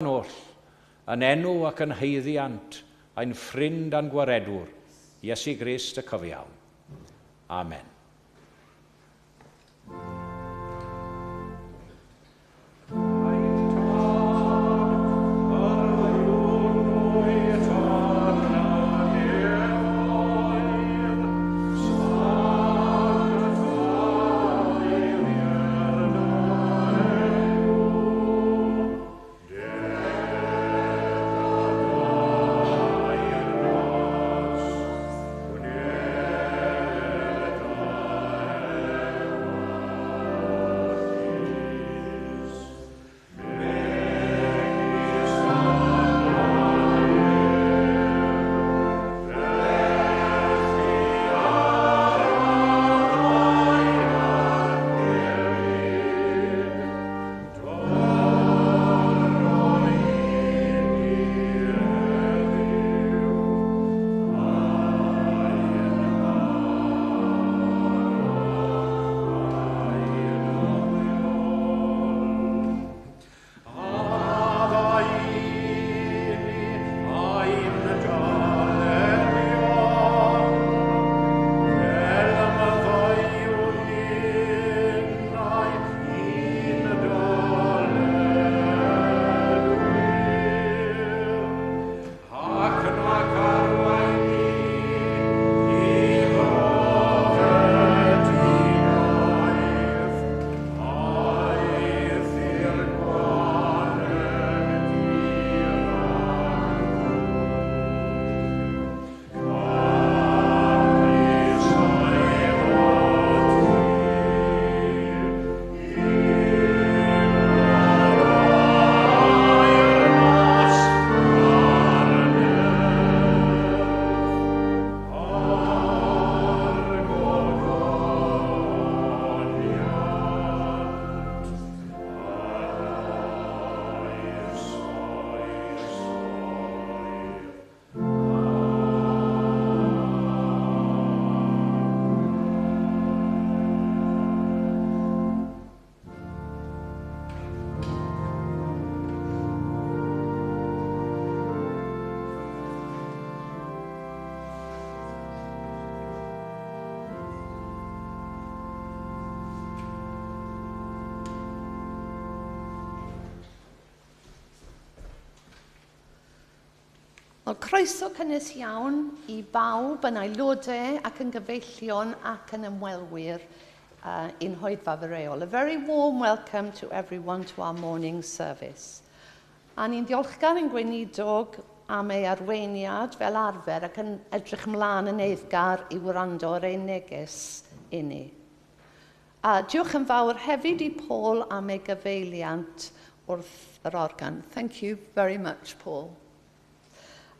oll, yn enw ac yn haeddiant, ein ffrind a'n gwaredwr, Iesu Grist y cyfiawn. Amen. Wel, croeso cynnes iawn I bawb yn aelodau ac yn gyfeillion ac yn ymwelwyr i'n Hoedfa Fereol. A very warm welcome to everyone to our morning service. A ni'n diolchgar yn gweinidog am ei arweiniad fel arfer ac yn edrych ymlaen yn eiddgar I wrando ar ei neges I ni. A diolch yn fawr hefyd I Paul am ei gyfeiliant wrth yr organ. Thank you very much, Paul.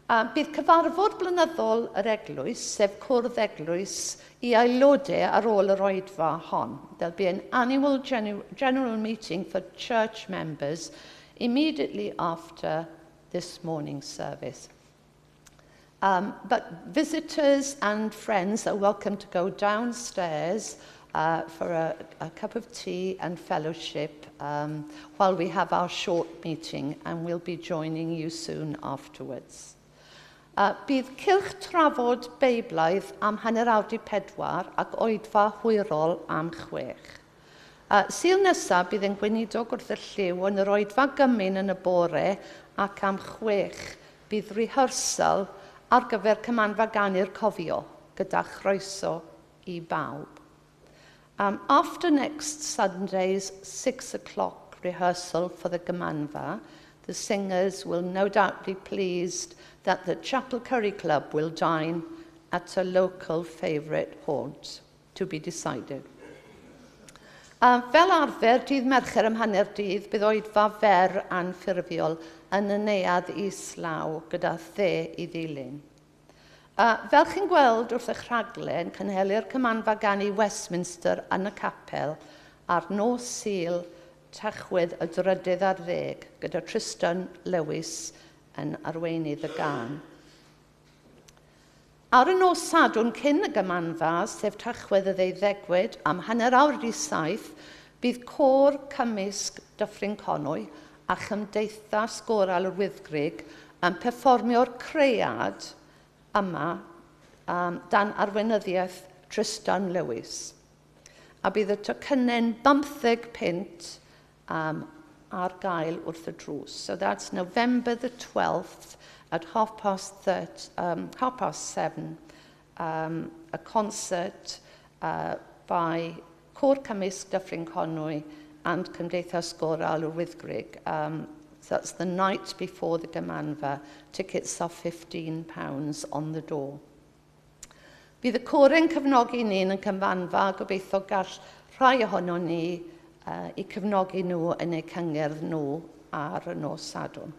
Bydd cyfarfod blynyddol yr eglwys, sef cwrdd eglwys, I aelodau ar ôl yr oedfa hon. There'll be an annual general meeting for church members immediately after this morning's service. But visitors and friends are welcome to go downstairs for a cup of tea and fellowship while we have our short meeting, and we'll be joining you soon afterwards. Bydd cylch trafod beiblaidd am hanner awr 4 ac oedfa hwyrol am 6. Sul nesaf bydd yn gweinidog wrth y lliw yn yr oedfa gymyn yn y bore ac am 6 bydd rehearsal ar gyfer cymanfa ganu'r cofio gyda chroeso I bawb. After next Sunday's 6 o'clock rehearsal for the gymanfa, the singers will no doubt be pleased that the Chapel Curry Club will dine at a local favourite haunt, to be decided. Fel arfer, dydd Mercher ym hanner dydd, bydd oedfa fer anffurfiol yn y neuadd islaw gyda the I ddilyn. Fel chi'n gweld wrth eich rhaglen, cynhelir cymanfa ganu Westminster yn y capel ar nos Sul Tachwedd y 10 gyda Tristan Lewis yn arweinydd y gân. Ar y nos Sadwrn cyn y gymanfa, sef Tachwedd y 12 am hanner awr 7, bydd côr cymysg Dyffryn Conwy a Chymdeithas Goral yr Wyddgrug yn perfformio'r creiad yma dan arweinyddiaeth Tristan Lewis. A bydd y tocynnau'n 15 pint ar gael wrth y drws. So that's November the 12th at 7:30, a concert by Cwr Cymysg Dyffryn Conwy and Cymdeithas Goral yr Wyddgrug. So that's the night before the Gymanfa. Tickets are £15 on the door. Bydd y côr yn cefnogi ni'n Gymanfa, gobeithio gall rhai ohono ni I cefnogi nhw yn eu cyngerdd nhw ar y nos Sadwrn.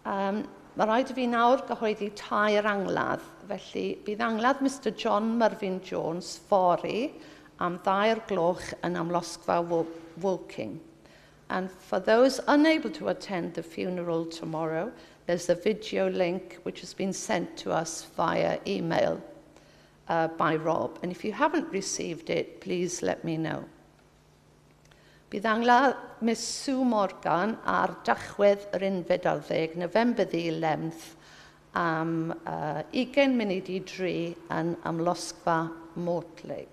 Mae rhaid I fi nawr gyhoeddi tair angladd, felly bydd angladd Mr John Mervyn Jones fory am 2:00 yn amlosgfa Woking. And for those unable to attend the funeral tomorrow, there's a video link which has been sent to us via email by Rob. And if you haven't received it, please let me know. Bydd angladd Miss Sue Morgan ar Dachwedd yr 11, November the 11th, am 20 munud I 3 yn amlosgfa Mortlake.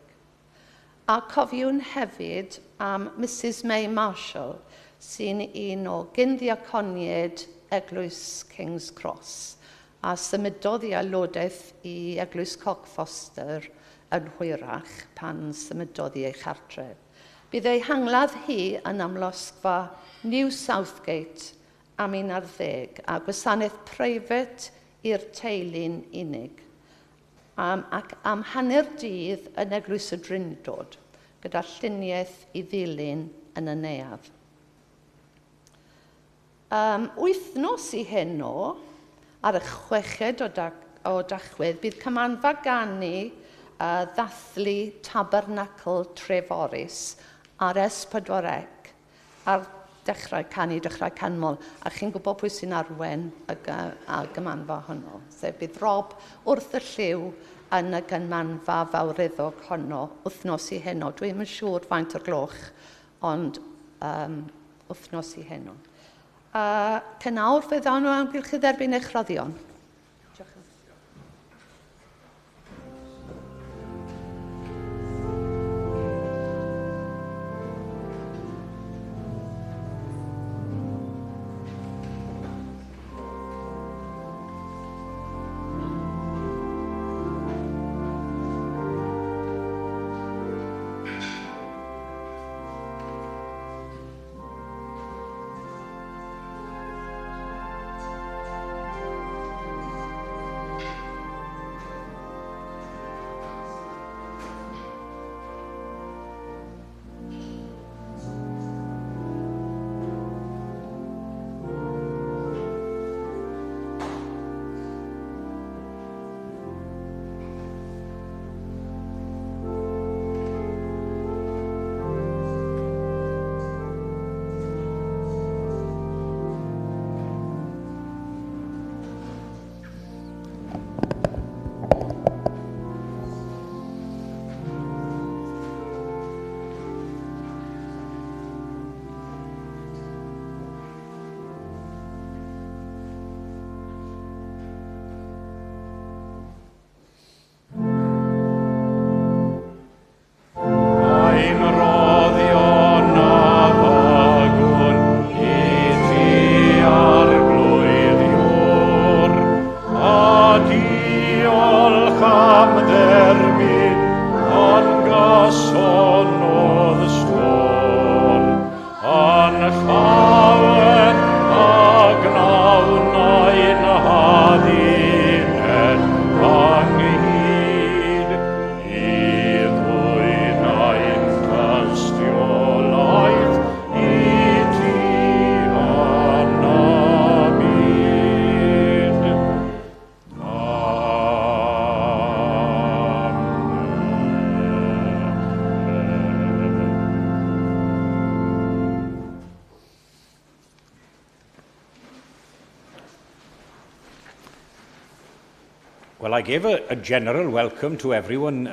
A cofiwn hefyd am Mrs May Marshall, sy'n un o gyndiaconied Eglwys King's Cross, a symudodd I aelodaeth I Eglwys Cockfoster yn Hwyrach pan symudodd I ei chartref. Bydd ei hangladd hi yn amlosgfa New Southgate am 11 a gwasanaeth preifat i'r teulu'n unig. Ac am hanner dydd yn Eglwys y Drindod, gyda lluniaeth I ddilyn yn y neuadd. Wythnos I heno, ar y 6 o Dachwedd, bydd Cymanfa Ganu ddathlu Tabernacl Treforys ar S4C ar dechrau canmol, a chi'n gwybod pwy sy'n arwen y gymanfa honno. So bydd Rob wrth y lliw yn y gymanfa fawreddog honno wythnos I heno. Dwi'n yn siŵr faint o'r gloch, ond wythnos I heno. Cynawr fe ddawn nhw amgylch I dderbyn eich roddion. Well, I gave a general welcome to everyone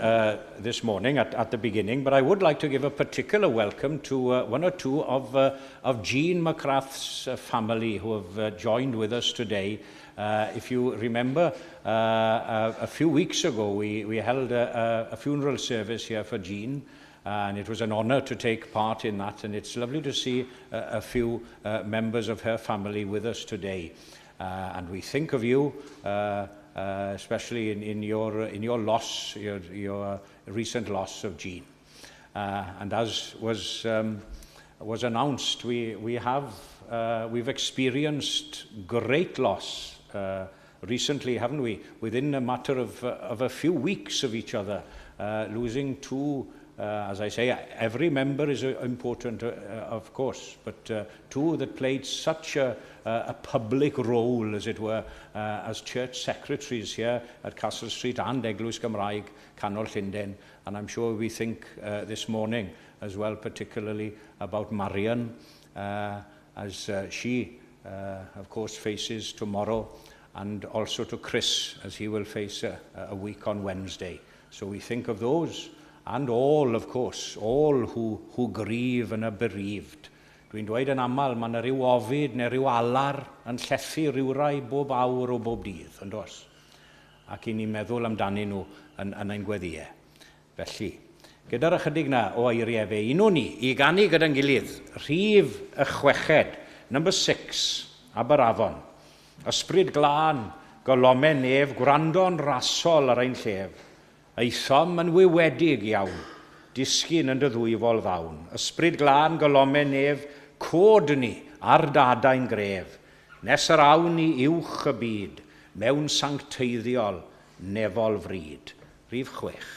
this morning at the beginning, but I would like to give a particular welcome to one or two of Jean McCrath's family who have joined with us today. If you remember, a few weeks ago, we held a funeral service here for Jean, and it was an honour to take part in that, and it's lovely to see a few members of her family with us today. And we think of you, especially in your loss, your recent loss of Jean. And as was announced, we've experienced great loss recently, haven't we? Within a matter of a few weeks of each other, losing two. As I say, every member is important, of course, but two that played such a public role, as it were, as church secretaries here at Castle Street and Eglwys Gymraeg, Canol Llundain. And I'm sure we think this morning as well, particularly about Marian, as she, of course, faces tomorrow, and also to Chris, as he will face a week on Wednesday. So we think of those, and all, of course, all who grieve and are bereaved. Dwi'n dweud yn aml, mae yna ryw ofid neu ryw alar yn llethu ryw rai bob awr o bob dydd, yn dos? Ac i ni meddwl amdanyn nhw yn ein gweddiau. Felly, gyda'r ychydig na o eiriau fe, un o ni i ganu gyda'n gilydd, rhif y chweched, number 6, Aberafon. Ysbryd glân, golomen nef, gwrando'n rasol ar ein llef. Eithom yn wywedig iawn, disgyn yn dy ddwyfol ddawn. Ysbryd glân, golomen nef, cod ni ar dadau'n gref. Nes yr awn ni uwch y byd, mewn sancteiddiol, nefol fryd. Rhif 6.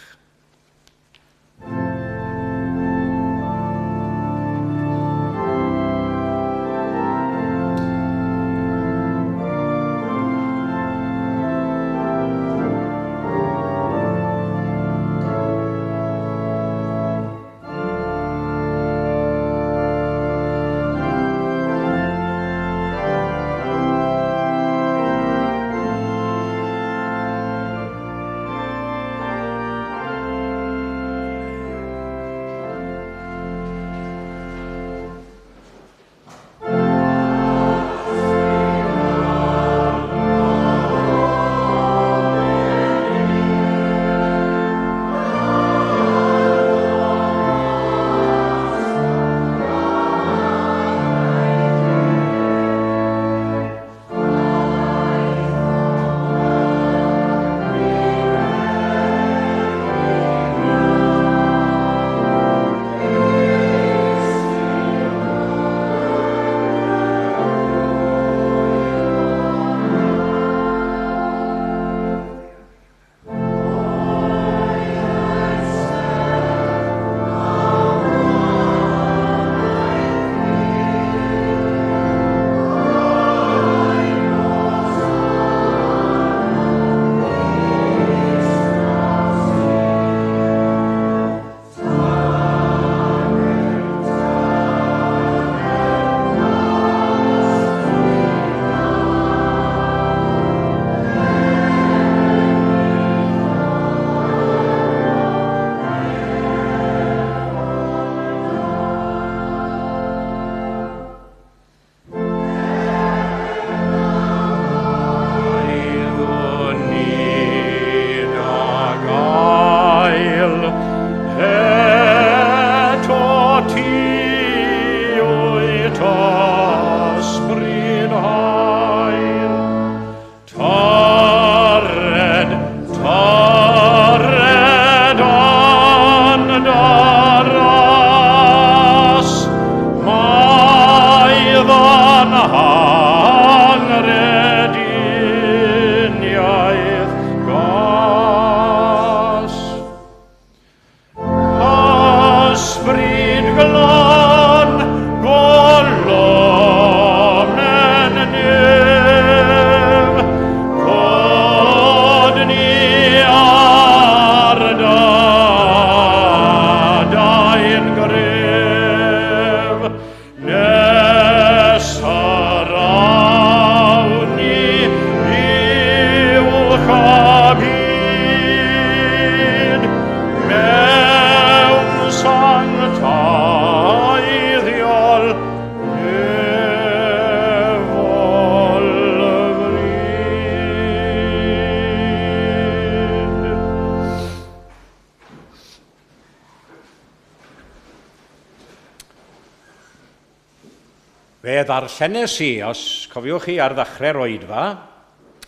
ddarllenes i, os cofiwch chi ar ddechrau'r oedfa,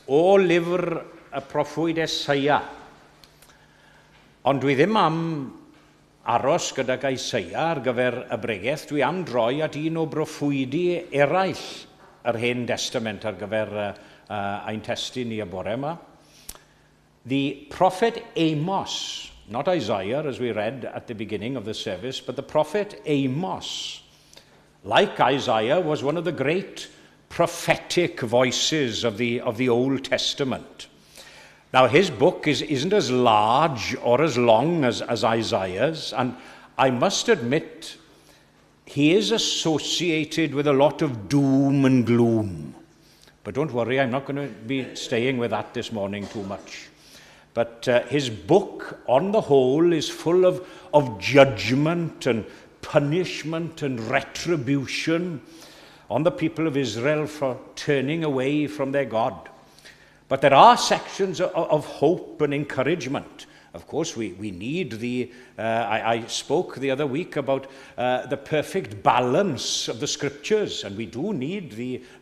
o lyfr y proffwyd Eseia. Ond dwi ddim am aros gydag Eseia ar gyfer y bregaeth, dwi am droi at un o broffwydi eraill yr Hen Testament ar gyfer ein testun ni y bore yma. The prophet Amos, not Isaiah as we read at the beginning of the service, but the prophet Amos, like Isaiah, was one of the great prophetic voices of the Old Testament. Now, his book isn't as large or as long as Isaiah's, and I must admit, he is associated with a lot of doom and gloom. But don't worry, I'm not going to be staying with that this morning too much. But his book, on the whole, is full of judgment and punishment and retribution on the people of Israel for turning away from their God. But there are sections of hope and encouragement. Of course, we need I spoke the other week about the perfect balance of the scriptures, and we do need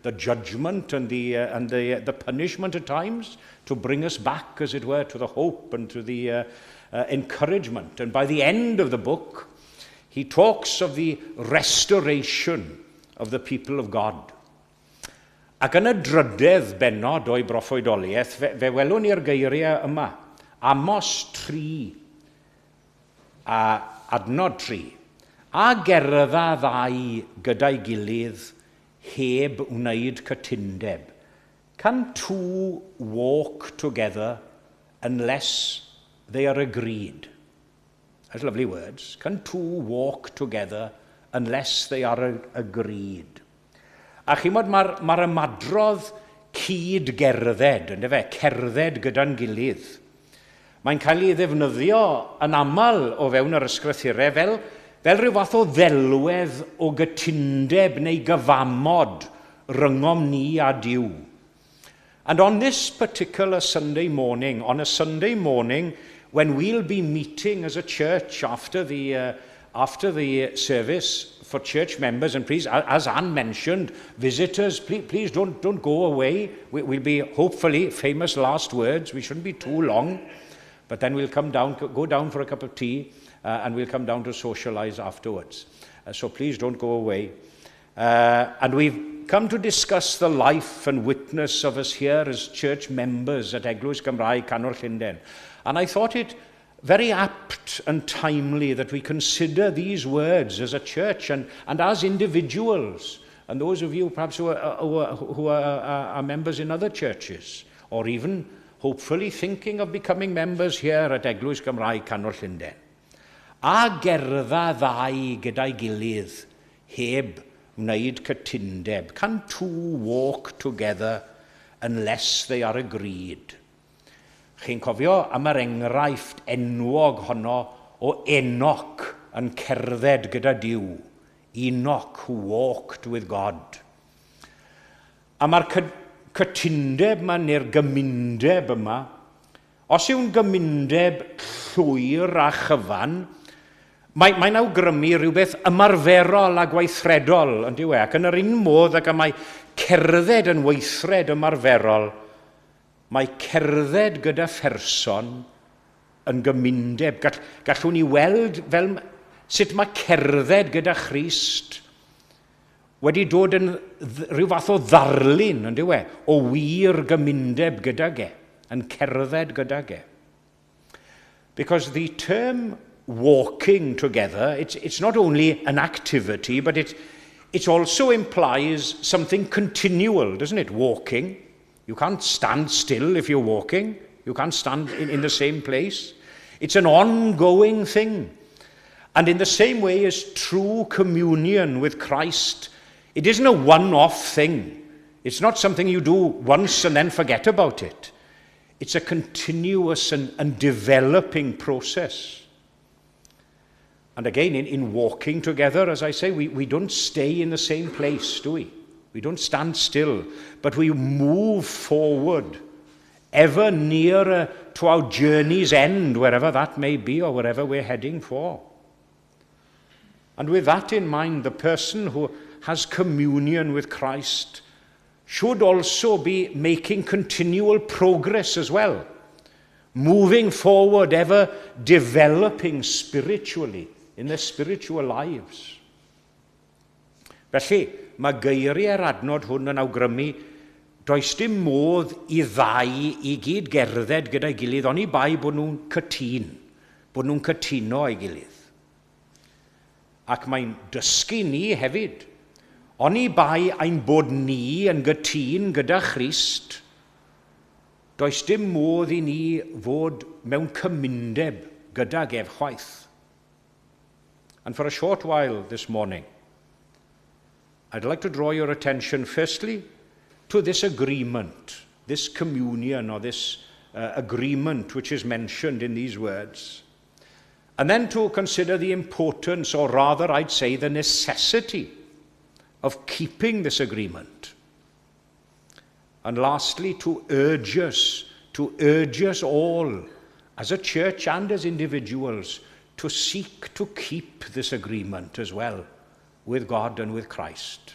the judgment and the punishment at times to bring us back, as it were, to the hope and to the encouragement. And by the end of the book, he talks of the restoration of the people of God. Ac yn y drydydd bennod o'i broffwydoliaeth, fe welwn ni'r geiriau yma. Amos 3, a adnod 3. A gerdda ddau gyda'i gilydd heb wneud cytundeb. Can two walk together unless they are agreed? That's lovely words. Can two walk together unless they are agreed? A chymod, mae'r ymadrodd cyd-gerdded, ynddo fe, cerdded gyda'n gilydd. Mae'n cael ei ddefnyddio yn aml o fewn yr ysgrythurau fel rhyw fath o ddelwedd o gytundeb neu gyfamod ryngom ni a Duw. And on this particular Sunday morning, on a Sunday morning when we'll be meeting as a church after the service for church members, and please, as Anne mentioned, visitors, please don't go away. We'll be, hopefully, famous last words. We shouldn't be too long, but then we'll go down for a cup of tea, and we'll come down to socialize afterwards. So please don't go away. And we've come to discuss the life and witness of us here as church members at Eglwys Gymraeg Canol Llundain. And I thought it very apt and timely that we consider these words as a church and as individuals, and those of you perhaps who are members in other churches, or even hopefully thinking of becoming members here at Eglwys Gymraeg Canol Llundain. A gerdda ddau gyda'i gilydd heb wneud cytundeb. Can two walk together unless they are agreed? Chi'n cofio am yr enghraifft enwog honno o Enoch yn cerdded gyda Duw. Enoch who walked with God. A mae'r cytundeb yma neu'r gymundeb yma, os yw'n gymundeb llwyr a chyfan, mae'n awgrymu rhywbeth ymarferol a gweithredol, yn diwy, ac yn yr un modd ac y mae cerdded yn weithred ymarferol, mae cerdded gyda pherson yn gymundeb. Gallwn ni weld fel sut mae cerdded gyda Christ wedi dod yn rhyw fath o ddarlun, yn diwy, o wir gymundeb gyda ge, yn cerdded gyda ge. Because the term walking together, it's not only an activity, but it also implies something continual, doesn't it? Walking. You can't stand still if you're walking. You can't stand in the same place. It's an ongoing thing. And in the same way as true communion with Christ, it isn't a one-off thing. It's not something you do once and then forget about it. It's a continuous and developing process. And again, in walking together, as I say, we don't stay in the same place, do we? We don't stand still, but we move forward, ever nearer to our journey's end, wherever that may be or wherever we're heading for. And with that in mind, the person who has communion with Christ should also be making continual progress as well, moving forward, ever developing spiritually in their spiritual lives. Felly, mae geiriau'r adnod hwn yn awgrymu does dim modd i ddau i gyd gerdded gyda'i gilydd, oni bai bod nhw'n cytuno a'i gilydd. Ac mae'n dysgu ni hefyd, oni bai ein bod ni yn gytun gyda Christ, does dim modd i ni fod mewn cymundeb gydag ef chwaith. And for a short while this morning, I'd like to draw your attention firstly to this agreement, this communion or this agreement which is mentioned in these words. And then to consider the importance, or rather I'd say the necessity, of keeping this agreement. And lastly, to urge us all, as a church and as individuals, to seek to keep this agreement as well with God and with Christ.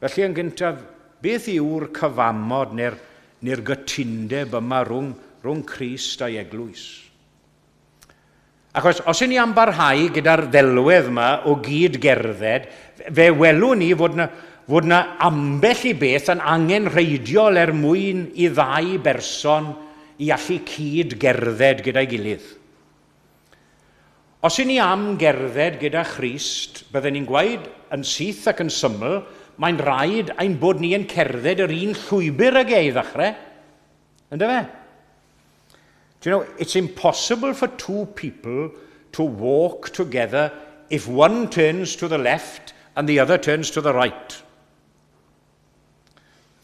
Felly yn gyntaf, beth yw'r cyfamod neu'r gytundeb yma rhwng Crist a'i eglwys? Achos os yn ni am barhau gyda'r ddelwedd yma o gyd gerdded, fe welwn ni fod na ambell i beth yn angenrheidiol mwyn i ddau berson i allu cyd gerdded gyda'i gilydd. Os yn ni am gerdded gyda Christ, byddwn ni'n gweud yn syth ac yn syml, mae'n rhaid ein bod ni yn cerdded yr un llwybr ag ei ddechrau. Ynddo fe? Do you know, it's impossible for two people to walk together if one turns to the left and the other turns to the right.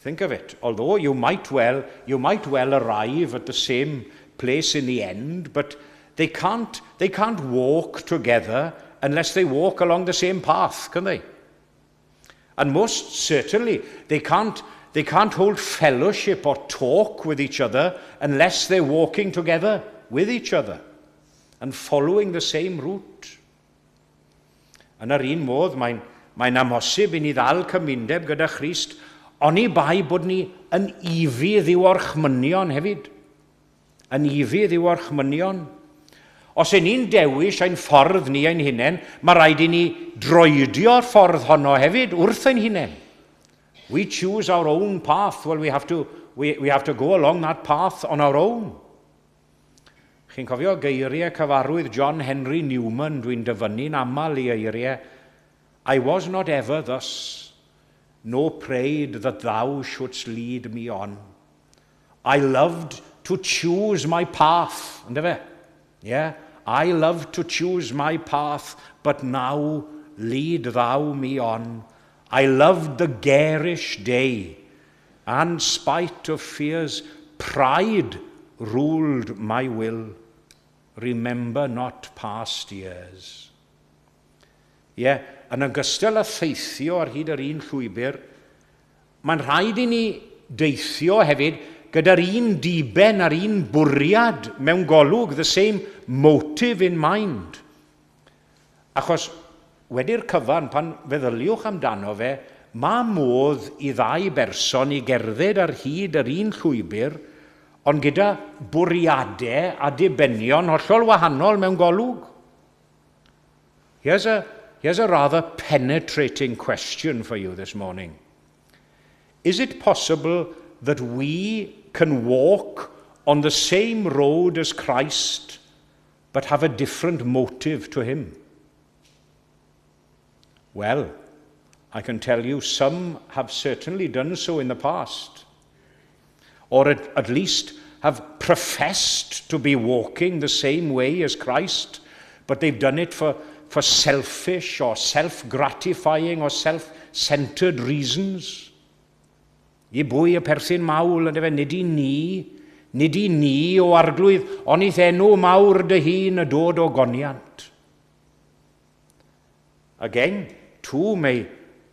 Think of it. Although you might well arrive at the same place in the end, but they can't walk together unless they walk along the same path, can they? And most certainly, they can't hold fellowship or talk with each other unless they're walking together with each other and following the same route. Yn yr un modd, mae'n amhosib i ni ddal cymundeb gyda Christ, oni bai bod ni yn ifydd i'w orchmynion hefyd. Yn ifydd i'w orchmynion. Os yn ni'n dewis ein ffordd ni ein hunain, mae rhaid i ni droedio'r ffordd honno hefyd wrth ein hunain. We choose our own path. Well, we have to go along that path on our own. Chi'n cofio geiriau cyfarwydd John Henry Newman, dwi'n dyfynnu'n aml i eiriau. I was not ever thus, nor prayed that thou shouldst lead me on. I loved to choose my path. Ynddo fe? Yeah, I love to choose my path, but now lead thou me on. I loved the garish day, and spite of fears, pride ruled my will. Remember not past years. Yeah, yn ogystal â theithio ar hyd yr un llwybr, mae'n rhaid i ni deithio hefyd gyda'r un diben a'r un bwriad mewn golwg, the same motive in mind. Achos wedi'r cyfan, pan feddyliwch amdano fe, mae modd i ddau berson i gerdded ar hyd yr un llwybr, ond gyda bwriadau a dibenion hollol wahanol mewn golwg. Here's a rather penetrating question for you this morning. Is it possible that we can walk on the same road as Christ, but have a different motive to him? Well, I can tell you some have certainly done so in the past, or at least have professed to be walking the same way as Christ, but they've done it for selfish or self-gratifying or self-centered reasons. I bwy y perthyn mawl yn efe, nid i ni o arglwydd, ond i'th enw mawr dy hun y dod o goniant. Again, two may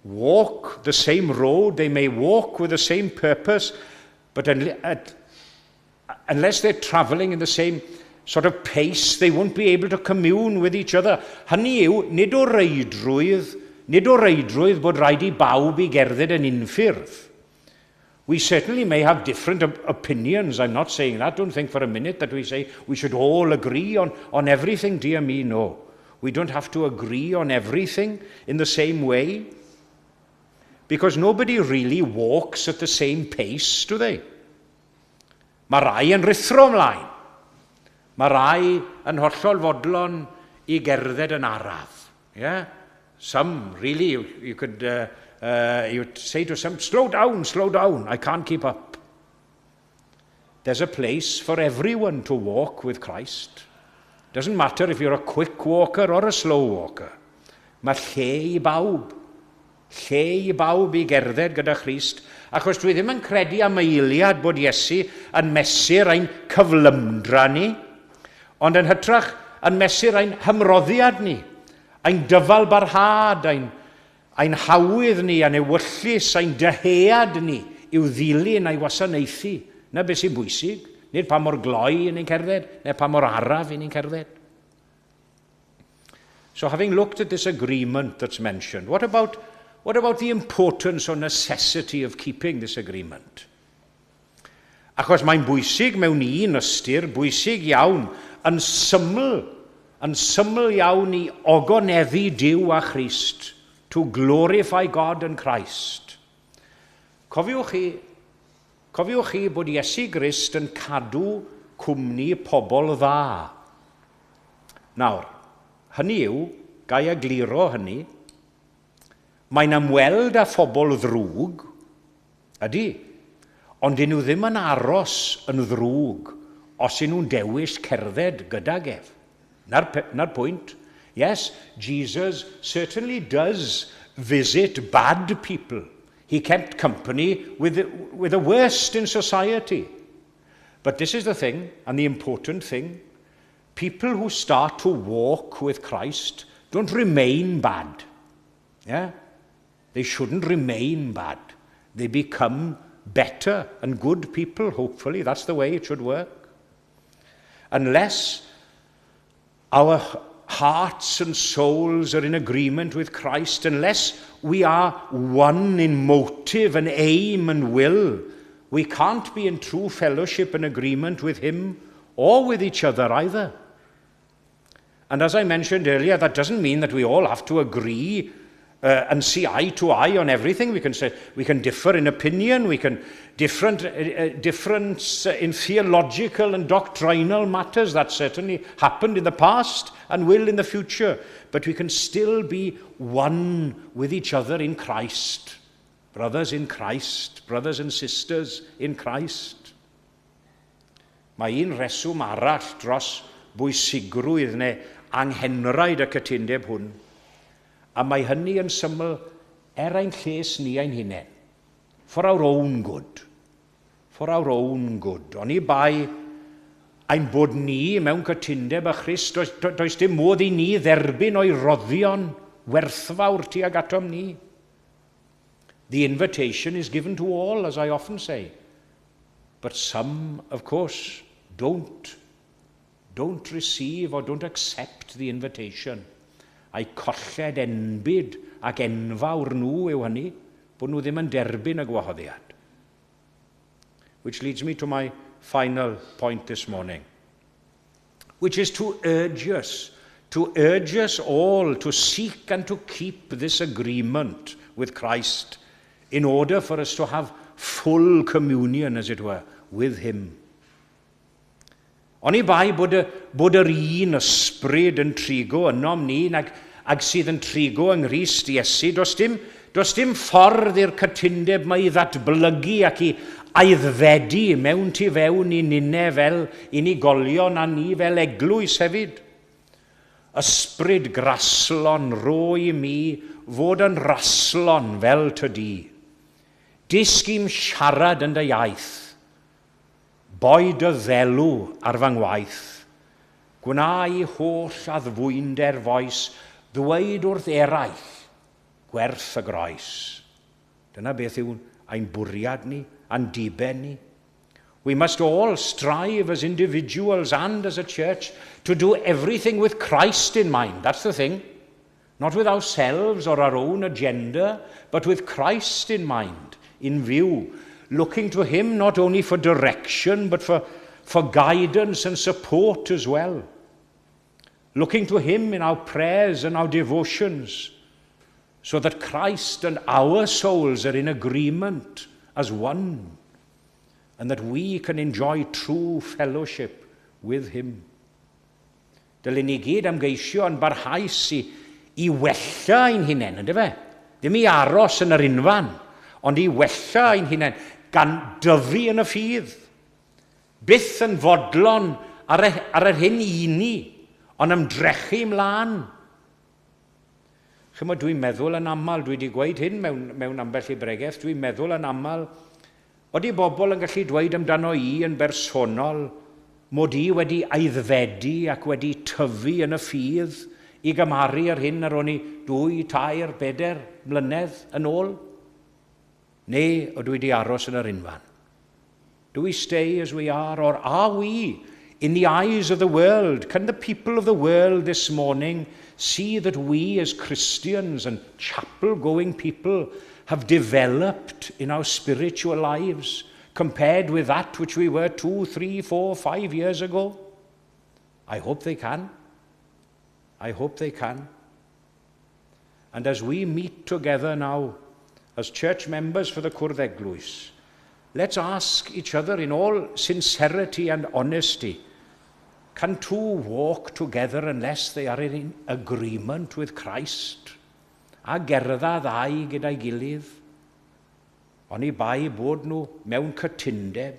walk the same road, they may walk with the same purpose, but unless they're travelling in the same sort of pace, they won't be able to commune with each other. Hynny yw, nid o reidrwydd nid o reidrwydd bod rhaid I bawb I gerdded yn unffurf. We certainly may have different opinions. I'm not saying that. Don't think for a minute that we say we should all agree on everything. Dear me, no. We don't have to agree on everything in the same way. Because nobody really walks at the same pace, do they? Mae rai yn rithro ymlaen. Mae rai yn hollol fodlon I gerdded yn araf. Yeah? Some, really, you could say to some, slow down, I can't keep up. There's a place for everyone to walk with Christ. Doesn't matter if you're a quick walker or a slow walker. Mae lle I bawb. Lle I bawb I gerdded gyda Christ. Achos dwi ddim yn credu am eiliad bod Iesu yn mesur ein cyflymdra ni, ond yn hytrach yn mesur ein hymroddiad ni, ein dyfal barhad, ein hawydd ni, ein ewyllus, ein dyhead ni i'w ddilyn a'i wasanaethu. Na beth sy'n bwysig. Nid pa mor gloi yn ein cerdded, neu pa mor araf yn ein cerdded. So having looked at this agreement that's mentioned, what about the importance or necessity of keeping this agreement? Achos mae'n bwysig mewn un ystyr, bwysig iawn, yn syml iawn I ogoneddu Duw a Christ, to glorify God and Christ. Cofiwch chi bod Iesu Grist yn cadw cwmni pobl dda. Nawr, hynny yw, gai egluro hynny, mae'n ymweld â phobl ddrwg, ydy, ond dyn nhw ddim yn aros yn ddrwg os ydyn nhw'n dewis cerdded gydag ef. Na'r pwynt. Yes, Jesus certainly does visit bad people. He kept company with the worst in society. But this is the thing, and the important thing. People who start to walk with Christ don't remain bad. Yeah? They shouldn't remain bad. They become better and good people, hopefully. That's the way it should work. Unless our hearts and souls are in agreement with Christ, unless we are one in motive and aim and will, we can't be in true fellowship and agreement with Him or with each other either. And as I mentioned earlier, that doesn't mean that we all have to agree and see eye to eye on everything. We can differ in opinion, we can difference in theological and doctrinal matters. That certainly happened in the past and will in the future. But we can still be one with each other in Christ. Brothers in Christ, brothers and sisters in Christ. Mae un reswm arall dros bwysigrwydd neu anghenraid y cytundeb hwn. A mae hynny yn syml ein lles ni ein hunain. For our own good. For our own good. Oni bai ein bod ni mewn cytundeb â Christ, does dim modd I ni dderbyn o'i roddion werthfawr tuag atom ni. The invitation is given to all, as I often say. But some, of course, don't receive or don't accept the invitation. A'i colled enbyd ac enfawr nhw yw hynny, bod nhw ddim yn derbyn y gwahoddiad. Which leads me to my final point this morning, which is to urge us all to seek and to keep this agreement with Christ in order for us to have full communion, as it were, with Him. Oni bai bod yr un ysbryd yn trigo ynom ni ag sydd yn trigo yng Nghrist Iesu. Does dim ffordd i'r cytundeb mae I ddatblygu ac I aeddfedu mewn tu fewn I ninne fel unigolion a ni fel eglwys hefyd. Ysbryd graslon ro I mi fod yn raslon fel tydi. Disgym siarad yn dy iaith. Boed y ddelw ar fy ngwaith, gwna I holl addfwynder foes, ddweud wrth eraill, gwerth y groes. Dyna beth yw ein bwriad ni, a'n diben ni. We must all strive as individuals and as a church to do everything with Christ in mind. That's the thing. not with ourselves or our own agenda, but with Christ in mind, in view, looking to him not only for direction, but for guidance and support as well. Looking to him in our prayers and our devotions, so that Christ and our souls are in agreement as one, and that we can enjoy true fellowship with him. Dylen ni gyd ymgeisio yn barhaus i wella ein hunain, ynddo fe? Ddim i aros yn yr unfan, ond i wella ein hunain gan dyfu yn y ffydd. Byth yn fodlon ar yr hyn uni, ond ymdrechu mlaen. Chymod, dwi'n meddwl yn aml, dwi wedi gweud hyn mewn ambell i bregaeth, dwi'n meddwl yn aml, oeddi bobl yn gallu dweud amdano i yn bersonol, mod i wedi aeddfedu ac wedi tyfu yn y ffydd i gymaru ar hyn ar o'n i 2, 3, 4 mlynedd yn ôl? Neu ydw i wedi aros yn yr unfan? Do we stay as we are, or are we, in the eyes of the world, can the people of the world this morning see that we as Christians and chapel-going people have developed in our spiritual lives compared with that which we were 2, 3, 4, 5 years ago? I hope they can. I hope they can. And as we meet together now as church members for the Cwrdd Eglwys, let's ask each other in all sincerity and honesty, can two walk together unless they are in agreement with Christ? A gerdda ddau gyda'i gilydd, oni bai bod nhw mewn cytundeb.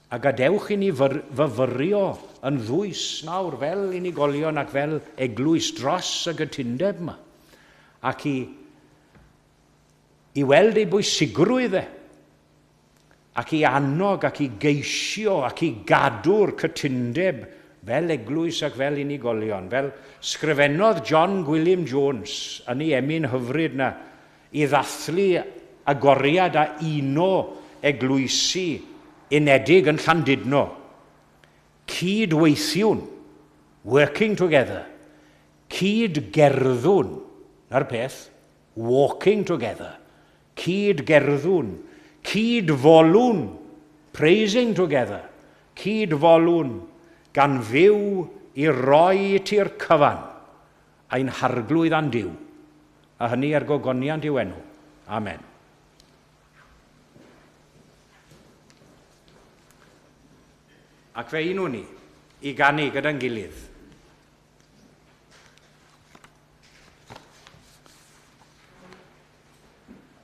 A gadewch i ni fyfyrio yn ddwys nawr fel unigolion ac fel eglwys dros y gytundeb yma, ac i weld ei bwysigrwydd ac i annog ac i geisio ac i gadw'r cytundeb fel eglwys ac fel unigolion, fel sgrifennodd John Gwilym Jones yn ei emyn hyfryd na i ddathlu agoriad a uno eglwysi unedig yn Llandudno. Cydweithiwn, working together. Cydgerddwn, na'r peth, walking together. Cydgerddwn, cydfolwn, praising together. Cydfolwn, gan fyw i roi ti'r cyfan a'n harglwydd a'n diw. A hynny ar gogoniant i'w enw. Amen. Ac fe unwn ni i ganu gyda'n gilydd.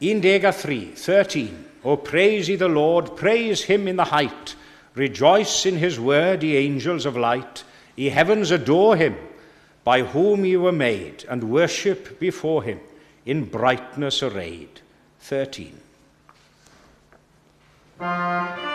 Un deg a 13. Oh, praise ye the Lord, praise him in the height. Rejoice in his word, ye angels of light. Ye heavens adore him, by whom ye were made, and worship before him, in brightness arrayed. 13. Yeah.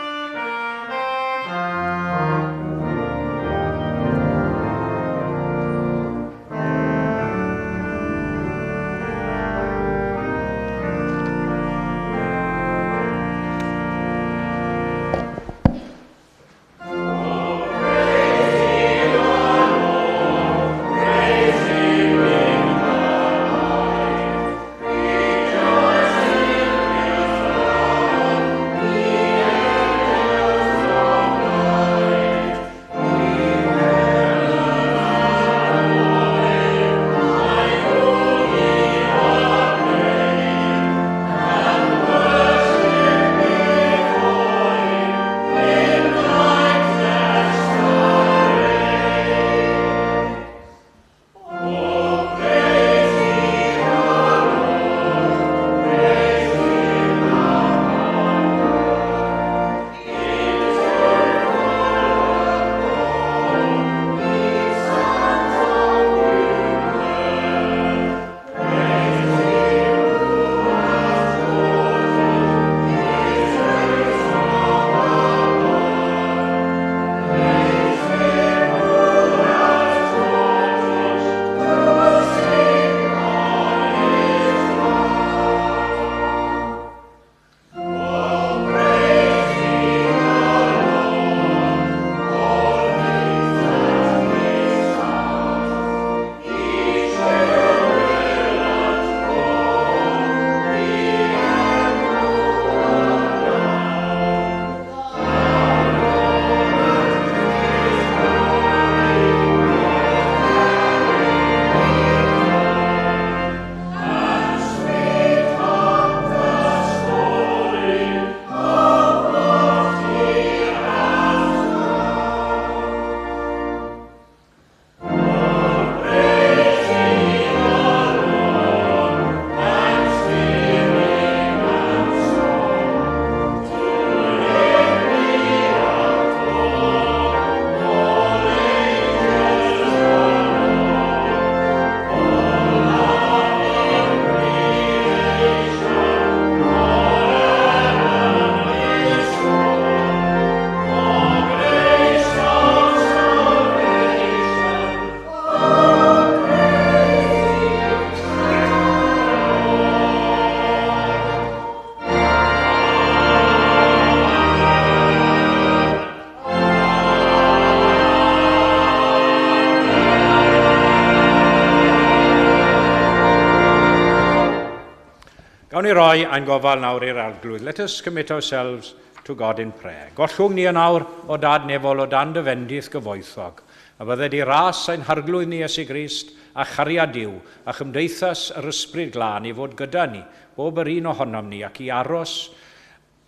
Awn ni roi ein gofal nawr i'r arglwydd. Let us commit ourselves to God in prayer. Gollwng ni yn awr o dad nefol o dan dyfendith gyfoethog, a bydde di ras ein harglwydd ni Iesu Grist a chariad Duw a chymdeithas yr ysbryd glân i fod gyda ni, bob yr un ohonom ni, ac i aros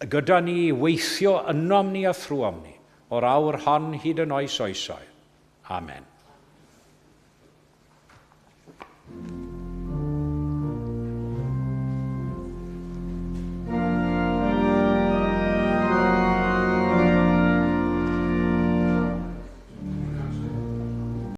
gyda ni i weithio ynom ni a thrwom ni, o'r awr hon hyd yn oes oesoedd. Amen.